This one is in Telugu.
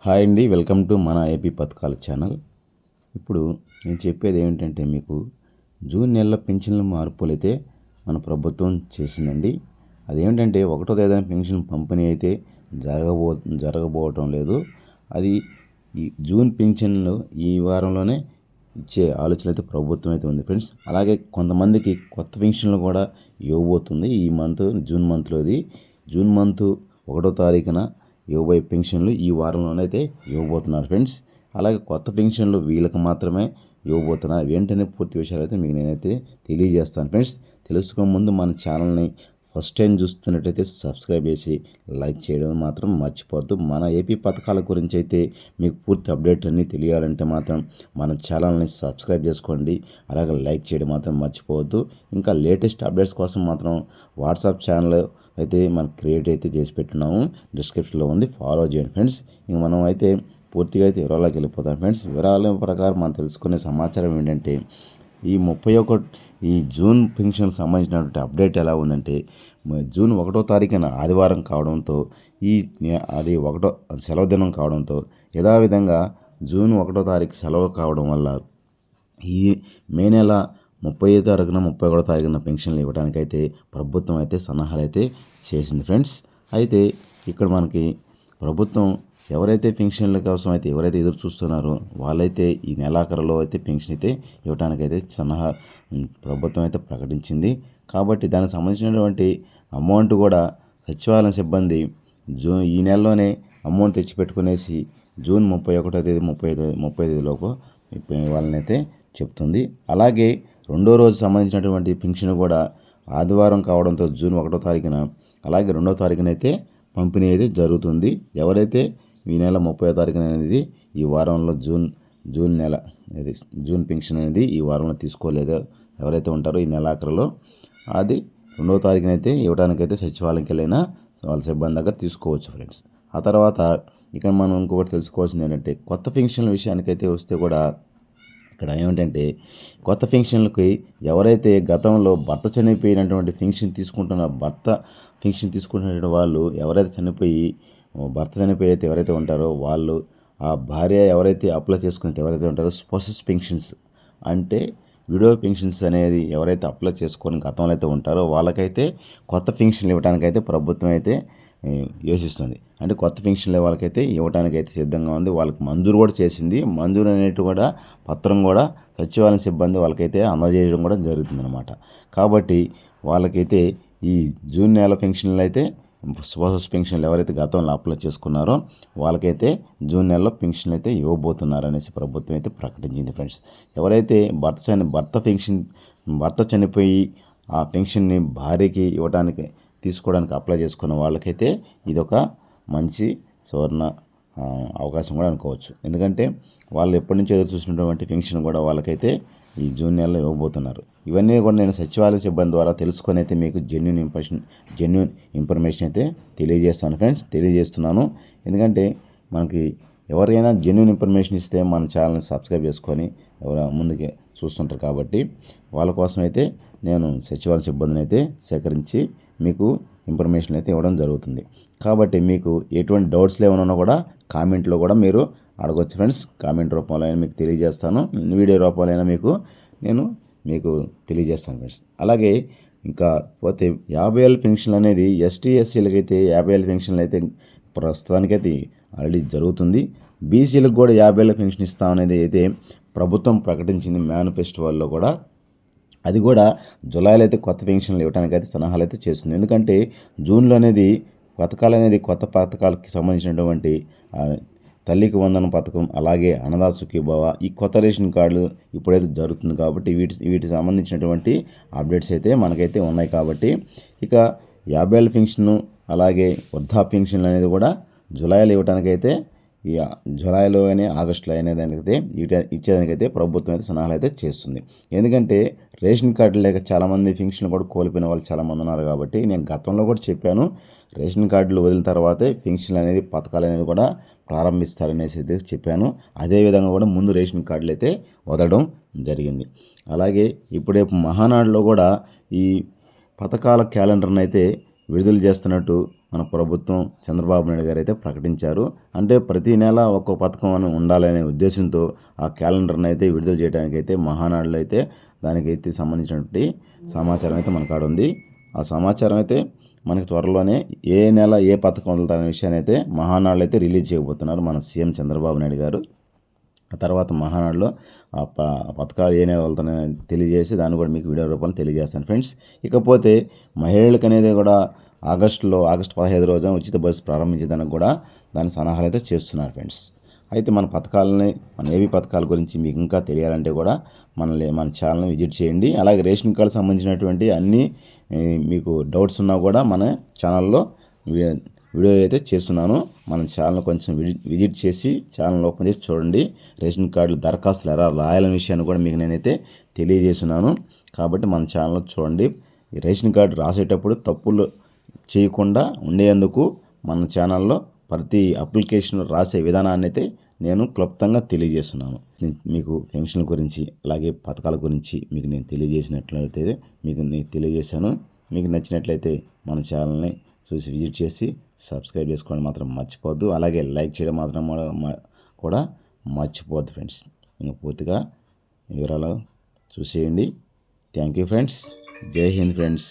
హాయ్ అండి, వెల్కమ్ టు మన ఏపీ పథకాల ఛానల్. ఇప్పుడు నేను చెప్పేది ఏమిటంటే, మీకు జూన్ నెల పెన్షన్ల మార్పులు అయితే మన ప్రభుత్వం చేసిందండి. అదేమిటంటే 1వ తేదీన పెన్షన్ పంపిణీ అయితే జరగబోవటం లేదు. అది ఈ జూన్ పెన్షన్లు ఈ వారంలోనే ఇచ్చే ఆలోచన అయితే ప్రభుత్వం అయితే ఉంది ఫ్రెండ్స్. అలాగే కొంతమందికి కొత్త పెన్షన్లు కూడా ఇవ్వబోతుంది ఈ మంత్, జూన్ మంత్లోది. జూన్ మంత్ 1వ తారీఖున ఇవ్వబోయే పెన్షన్లు ఈ వారంలోనైతే ఇవ్వబోతున్నారు ఫ్రెండ్స్. అలాగే కొత్త పెన్షన్లు వీళ్ళకి మాత్రమే ఇవ్వబోతున్నారు. ఏంటనే పూర్తి విషయాలు అయితే మీకు నేనైతే తెలియజేస్తాను ఫ్రెండ్స్. తెలుసుకునే ముందు మన ఛానల్ని ఫస్ట్ టైం చూస్తున్నట్టయితే సబ్స్క్రైబ్ చేసి లైక్ చేయడం మాత్రం మర్చిపోవద్దు. మన ఏపీ పథకాల గురించి అయితే మీకు పూర్తి అప్డేట్ అన్నీ తెలియాలంటే మాత్రం మన ఛానల్ని సబ్స్క్రైబ్ చేసుకోండి. అలాగే లైక్ చేయడం మాత్రం మర్చిపోవద్దు. ఇంకా లేటెస్ట్ అప్డేట్స్ కోసం మాత్రం వాట్సాప్ ఛానల్ అయితే మనం క్రియేట్ అయితే చేసి పెట్టున్నాము, డిస్క్రిప్షన్లో ఉంది, ఫాలో చేయండి ఫ్రెండ్స్. ఇంక మనం అయితే పూర్తిగా అయితే వివరాల్లోకి వెళ్ళిపోతాం ఫ్రెండ్స్. వివరాల ప్రకారం మనం తెలుసుకునే సమాచారం ఏంటంటే, ఈ జూన్ పెన్షన్ సంబంధించినటువంటి అప్డేట్ ఎలా ఉందంటే, జూన్ 1వ తారీఖున ఆదివారం కావడంతో అది సెలవు దినం కావడంతో యథావిధంగా జూన్ 1వ తారీఖు సెలవు కావడం వల్ల ఈ మే నెల 30వ తారీఖున 31వ తారీఖున పెన్షన్లు ఇవ్వడానికైతే ప్రభుత్వం అయితే సన్నాహాలు అయితే చేసింది ఫ్రెండ్స్. అయితే ఇక్కడ మనకి ప్రభుత్వం ఎవరైతే పెన్షన్ల కోసం అయితే ఎవరైతే ఎదురు చూస్తున్నారో వాళ్ళైతే ఈ నెలాఖరులో అయితే పెన్షన్ అయితే ఇవ్వడానికైతే ప్రభుత్వం అయితే ప్రకటించింది. కాబట్టి దానికి సంబంధించినటువంటి అమౌంట్ కూడా సచివాలయం సిబ్బంది ఈ నెలలోనే అమౌంట్ తెచ్చిపెట్టుకునేసి జూన్ 31వ తేదీ 35 లోపు వాళ్ళనైతే చెప్తుంది. అలాగే రెండో రోజు సంబంధించినటువంటి పెన్షన్ కూడా ఆదివారం కావడంతో జూన్ 1వ తారీఖున, అలాగే 2వ తారీఖున అయితే పంపిణీ అయితే జరుగుతుంది. ఎవరైతే ఈ నెల 30వ తారీఖున అనేది ఈ వారంలో జూన్ నెల జూన్ పెన్షన్ అనేది ఈ వారంలో తీసుకోలేదో ఎవరైతే ఉంటారో ఈ నెలాఖరులో, అది 2వ తారీఖున అయితే ఇవ్వడానికైతే సచివాలయంకి వెళ్ళినా వాళ్ళ సిబ్బంది దగ్గర తీసుకోవచ్చు ఫ్రెండ్స్. ఆ తర్వాత ఇక్కడ మనం ఇంకొకటి తెలుసుకోవాల్సింది ఏంటంటే, కొత్త పెన్షన్ల విషయానికైతే వస్తే కూడా ఇక్కడ ఏమిటంటే, కొత్త పెన్షన్లకి ఎవరైతే గతంలో భర్త చనిపోయినటువంటి పెన్షన్ తీసుకుంటున్న వాళ్ళు ఎవరైతే భర్త చనిపోయి అయితే ఎవరైతే ఉంటారో వాళ్ళు, ఆ భార్య ఎవరైతే అప్లై చేసుకుని ఎవరైతే ఉంటారో స్పౌసెస్ పెన్షన్స్ అంటే విడో పెన్షన్స్ అనేది ఎవరైతే అప్లై చేసుకొని గతంలో అయితే ఉంటారో వాళ్ళకైతే కొత్త పెన్షన్లు ఇవ్వడానికైతే ప్రభుత్వం అయితే యోచిస్తుంది. అంటే కొత్త పెన్షన్లు వాళ్ళకైతే ఇవ్వడానికైతే సిద్ధంగా ఉంది. వాళ్ళకి మంజూరు కూడా చేసింది. మంజూరు అనేటి కూడా పత్రం కూడా సచివాలయం సిబ్బంది వాళ్ళకైతే అందజేయడం కూడా జరుగుతుందన్నమాట. కాబట్టి వాళ్ళకైతే ఈ జూన్ నెల పెన్షన్లు అయితే స్పౌసెస్ పెన్షన్లు ఎవరైతే గతంలో అప్లై చేసుకున్నారో వాళ్ళకైతే జూన్ నెలలో పెన్షన్లు అయితే ఇవ్వబోతున్నారు అనేసి ప్రభుత్వం అయితే ప్రకటించింది ఫ్రెండ్స్. ఎవరైతే భర్త చనిపోయి ఆ పెన్షన్ని భార్యకి తీసుకోవడానికి అప్లై చేసుకున్న వాళ్ళకైతే ఇదొక మంచి సువర్ణ అవకాశం కూడా అనుకోవచ్చు. ఎందుకంటే వాళ్ళు ఎప్పటి నుంచో ఎదురు చూసినటువంటి పెన్షన్ కూడా వాళ్ళకైతే ఈ జూన్ నెలలో ఇవ్వబోతున్నారు. ఇవన్నీ కూడా నేను సచివాలయ సిబ్బంది ద్వారా తెలుసుకొని అయితే మీకు జెన్యున్ ఇన్ఫర్మేషన్ అయితే తెలియజేస్తున్నాను. ఎందుకంటే మనకి ఎవరైనా జెన్యున్ ఇన్ఫర్మేషన్ ఇస్తే మన ఛానల్ని సబ్స్క్రైబ్ చేసుకొని ముందుకు చూస్తుంటారు. కాబట్టి వాళ్ళ కోసం అయితే నేను సచివాలయ సిబ్బందిని అయితే సేకరించి మీకు ఇన్ఫర్మేషన్ అయితే ఇవ్వడం జరుగుతుంది. కాబట్టి మీకు ఎటువంటి డౌట్స్లు ఏమైనా ఉన్నా కూడా కామెంట్లో కూడా మీరు అడగవచ్చు ఫ్రెండ్స్. కామెంట్ రూపంలో అయినా మీకు తెలియజేస్తాను, వీడియో రూపంలో అయినా మీకు తెలియజేస్తాను ఫ్రెండ్స్. అలాగే ఇంకా పోతే 50 ఏళ్ళ పెన్షన్ అనేది ఎస్టీ ఎస్సీలకి అయితే 50 ఏళ్ళ పెన్షన్లు అయితే ప్రస్తుతానికైతే ఆల్రెడీ జరుగుతుంది. బీసీలకు కూడా 50 ఏళ్ళ పెన్షన్ ఇస్తామనేది అయితే ప్రభుత్వం ప్రకటించింది మేనిఫెస్టోలో కూడా. అది కూడా జూలైలో అయితే కొత్త పెన్షన్లు ఇవ్వడానికి అయితే సన్నాహాలు అయితే చేస్తుంది. ఎందుకంటే జూన్లో అనేది కొత్త పథకాలకి సంబంధించినటువంటి తల్లికి వందన పథకం, అలాగే అన్నదాత సుఖీభవ, ఈ కొత్త రేషన్ కార్డులు ఇప్పుడైతే జరుగుతుంది. కాబట్టి వీటికి సంబంధించినటువంటి అప్డేట్స్ అయితే మనకైతే ఉన్నాయి. కాబట్టి ఇక 50 ఏళ్ళ పెన్షన్ అలాగే వృద్ధాప్య పెన్షన్లు అనేది కూడా జూలైలో ఇవ్వడానికైతే జూలైలో కానీ ఆగస్టులో అనేదానికైతే ఇచ్చేదానికైతే ప్రభుత్వం అయితే సన్నాహాలు అయితే చేస్తుంది. ఎందుకంటే రేషన్ కార్డు లేక చాలామంది పెన్షన్లు కూడా కోల్పోయిన వాళ్ళు చాలామంది ఉన్నారు. కాబట్టి నేను గతంలో కూడా చెప్పాను, రేషన్ కార్డులు వదిలిన తర్వాతే పెన్షన్లు అనేది పథకాలు అనేది కూడా ప్రారంభిస్తారనేసి అయితే చెప్పాను. అదేవిధంగా కూడా ముందు రేషన్ కార్డులు అయితే వదలడం జరిగింది. అలాగే ఇప్పుడే మహానాడులో కూడా ఈ పథకాల క్యాలెండర్ని అయితే విడుదల చేస్తున్నట్టు మన ప్రభుత్వం చంద్రబాబు నాయుడు గారు అయితే ప్రకటించారు. అంటే ప్రతి నెల ఒక్కో పథకం అని ఉండాలనే ఉద్దేశంతో ఆ క్యాలెండర్ని అయితే విడుదల చేయడానికి అయితే మహానాడులో అయితే దానికైతే సంబంధించినటువంటి సమాచారం అయితే మన కాడ ఉంది. ఆ సమాచారం అయితే మనకి త్వరలోనే ఏ నెల ఏ పథకం వదులుతారనే విషయాన్ని అయితే మహానాడులో అయితే రిలీజ్ చేయబోతున్నారు మన సీఎం చంద్రబాబు నాయుడు గారు. ఆ తర్వాత మహానాడులో ఆ పథకాలు ఏ నెల వెళ్తాయని తెలియజేసి దాన్ని కూడా మీకు వీడియో రూపంలో తెలియజేస్తాను ఫ్రెండ్స్. ఇకపోతే మహిళలకు అనేది కూడా ఆగస్టు 15 రోజున ఉచిత బస్సు ప్రారంభించేదానికి కూడా దాని సన్నాహాలు అయితే చేస్తున్నారు ఫ్రెండ్స్. అయితే మన ఏపీ పథకాల గురించి మీకు ఇంకా తెలియాలంటే కూడా మన ఛానల్ని విజిట్ చేయండి. అలాగే రేషన్ కార్డు సంబంధించినటువంటి అన్నీ మీకు డౌట్స్ ఉన్నా కూడా మన ఛానల్లో వీడియో అయితే చేస్తున్నాను. మన ఛానల్ కొంచెం విజిట్ చేసి ఛానల్ ఓపెన్ చేసి చూడండి. రేషన్ కార్డులు దరఖాస్తులు ఎలా రాయాలనే విషయాన్ని కూడా మీకు నేనైతే తెలియజేస్తున్నాను. కాబట్టి మన ఛానల్ చూడండి. ఈ రేషన్ కార్డు రాసేటప్పుడు తప్పులు చేయకుండా ఉండేందుకు మన ఛానల్లో ప్రతి అప్లికేషన్ రాసే విధానాన్ని అయితే నేను క్లుప్తంగా తెలియజేస్తున్నాను. మీకు పెన్షన్ల గురించి అలాగే పథకాల గురించి మీకు నేను తెలియజేసినట్లయితే నేను తెలియజేశాను. మీకు నచ్చినట్లయితే మన ఛానల్ని చూసి విజిట్ చేసి సబ్స్క్రైబ్ చేసుకోవడం మాత్రం మర్చిపోవద్దు. అలాగే లైక్ చేయడం మాత్రం కూడా మర్చిపోవద్దు ఫ్రెండ్స్. ఇంకా పూర్తిగా వివరాలు చూసేయండి. Thank you friends. జై హింద్ ఫ్రెండ్స్.